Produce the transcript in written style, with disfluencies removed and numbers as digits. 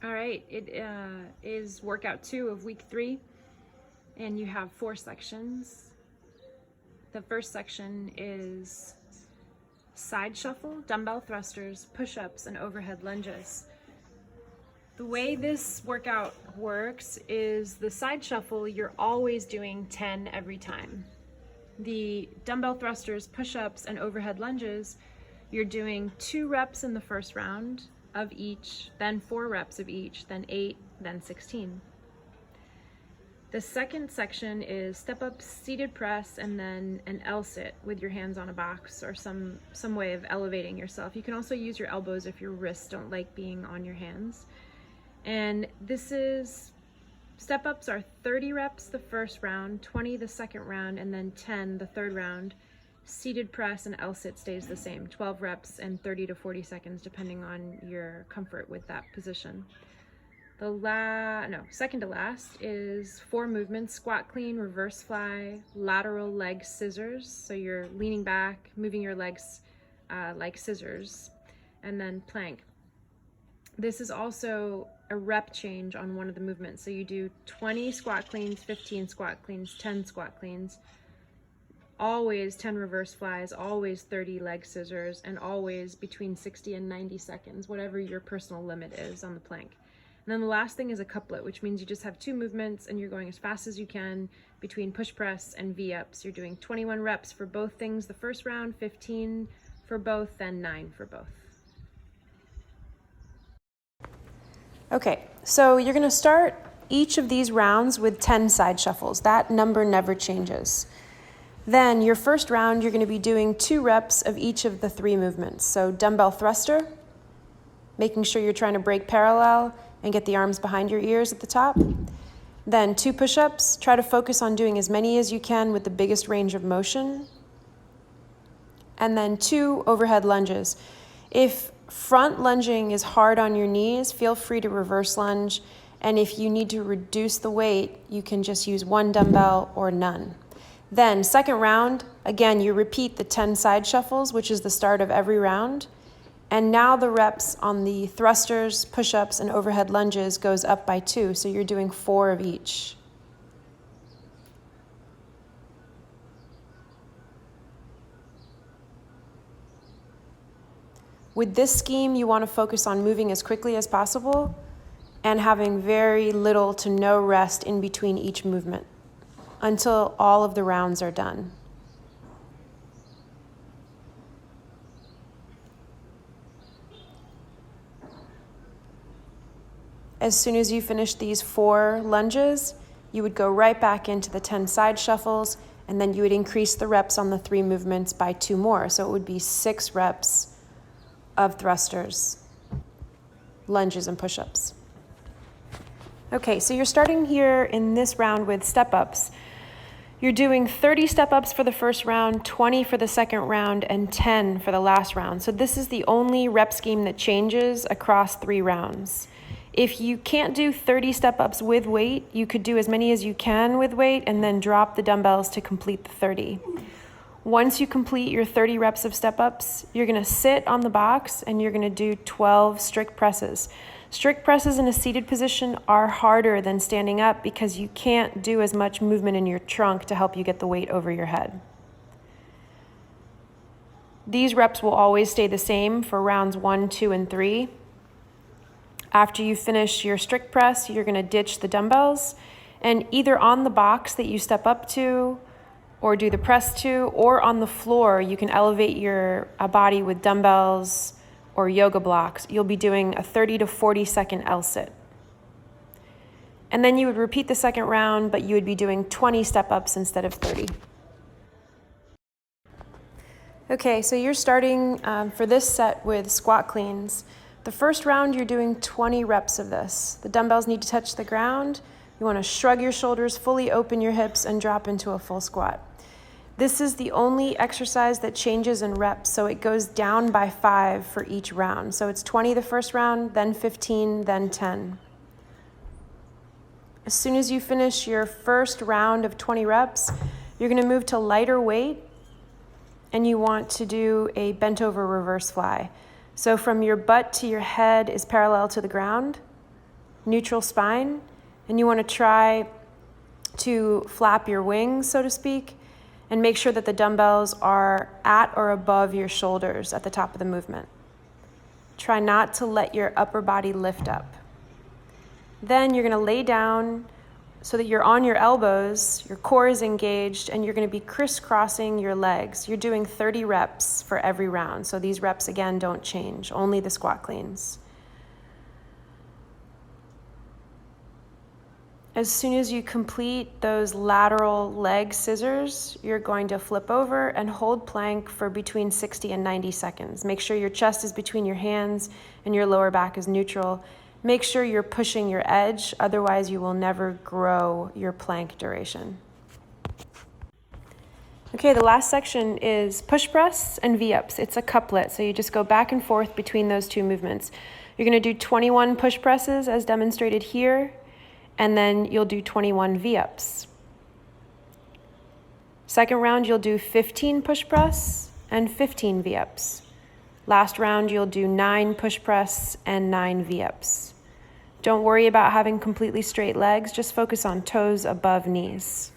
All right, it is workout 2 of week 3, and you have 4 sections. The first section is side shuffle, dumbbell thrusters, push-ups, and overhead lunges. The way this workout works is the side shuffle, you're always doing 10 every time. The dumbbell thrusters, push-ups, and overhead lunges, you're doing 2 reps in the first round of each, then 4 reps of each, then 8, then 16. The second section is step-up seated press and then an L-sit with your hands on a box or some way of elevating yourself. You can also use your elbows if your wrists don't like being on your hands. And step-ups are 30 reps the first round, 20 the second round, and then 10 the third round. Seated press and L-sit stays the same, 12 reps and 30 to 40 seconds, depending on your comfort with that position. Second to last is 4 movements: squat clean, reverse fly, lateral leg scissors. So you're leaning back, moving your legs like scissors, and then plank. This is also a rep change on one of the movements. So you do 20 squat cleans, 15 squat cleans, 10 squat cleans, always 10 reverse flies, always 30 leg scissors, and always between 60 and 90 seconds, whatever your personal limit is on the plank. And then the last thing is a couplet, which means you just have 2 movements and you're going as fast as you can between push press and V-ups. You're doing 21 reps for both things the first round, 15 for both, then 9 for both. Okay, so you're gonna start each of these rounds with 10 side shuffles. That number never changes. Then your first round, you're gonna be doing 2 reps of each of the 3 movements. So dumbbell thruster, making sure you're trying to break parallel and get the arms behind your ears at the top. Then 2 push-ups, try to focus on doing as many as you can with the biggest range of motion. And then 2 overhead lunges. If front lunging is hard on your knees, feel free to reverse lunge. And if you need to reduce the weight, you can just use 1 dumbbell or none. Then second round, again, you repeat the 10 side shuffles, which is the start of every round. And now the reps on the thrusters, push-ups, and overhead lunges goes up by 2, so you're doing 4 of each. With this scheme, you want to focus on moving as quickly as possible and having very little to no rest in between each movement until all of the rounds are done. As soon as you finish these 4 lunges, you would go right back into the 10 side shuffles, and then you would increase the reps on the 3 movements by 2 more. So it would be 6 reps of thrusters, lunges, and push-ups. Okay, so you're starting here in this round with step-ups. You're doing 30 step-ups for the first round, 20 for the second round, and 10 for the last round. So this is the only rep scheme that changes across 3 rounds. If you can't do 30 step-ups with weight, you could do as many as you can with weight and then drop the dumbbells to complete the 30. Once you complete your 30 reps of step-ups, you're gonna sit on the box and you're gonna do 12 strict presses. Strict presses in a seated position are harder than standing up because you can't do as much movement in your trunk to help you get the weight over your head. These reps will always stay the same for rounds 1, 2, and 3. After you finish your strict press, you're gonna ditch the dumbbells, and either on the box that you step up to or do the press to, or on the floor, you can elevate your body with dumbbells or yoga blocks. You'll be doing a 30 to 40 second L-sit. And then you would repeat the second round, but you would be doing 20 step-ups instead of 30. Okay, so you're starting for this set with squat cleans. The first round, you're doing 20 reps of this. The dumbbells need to touch the ground. You want to shrug your shoulders, fully open your hips, and drop into a full squat. This is the only exercise that changes in reps, so it goes down by 5 for each round. So it's 20 the first round, then 15, then 10. As soon as you finish your first round of 20 reps, you're going to move to lighter weight, and you want to do a bent over reverse fly. So from your butt to your head is parallel to the ground. neutral spine, and you want to try to flap your wings, so to speak, and make sure that the dumbbells are at or above your shoulders at the top of the movement. Try not to let your upper body lift up. Then you're going to lay down so that you're on your elbows, your core is engaged, and you're going to be crisscrossing your legs. You're doing 30 reps for every round. So these reps, again, don't change, only the squat cleans. As soon as you complete those lateral leg scissors, you're going to flip over and hold plank for between 60 and 90 seconds. Make sure your chest is between your hands and your lower back is neutral. Make sure you're pushing your edge, otherwise you will never grow your plank duration. Okay, the last section is push press and V-ups. It's a couplet, so you just go back and forth between those two movements. You're going to do 21 push presses as demonstrated here, and then you'll do 21 V-ups. Second round, you'll do 15 push press and 15 V-ups. Last round, you'll do 9 push press and 9 V-ups. Don't worry about having completely straight legs, just focus on toes above knees.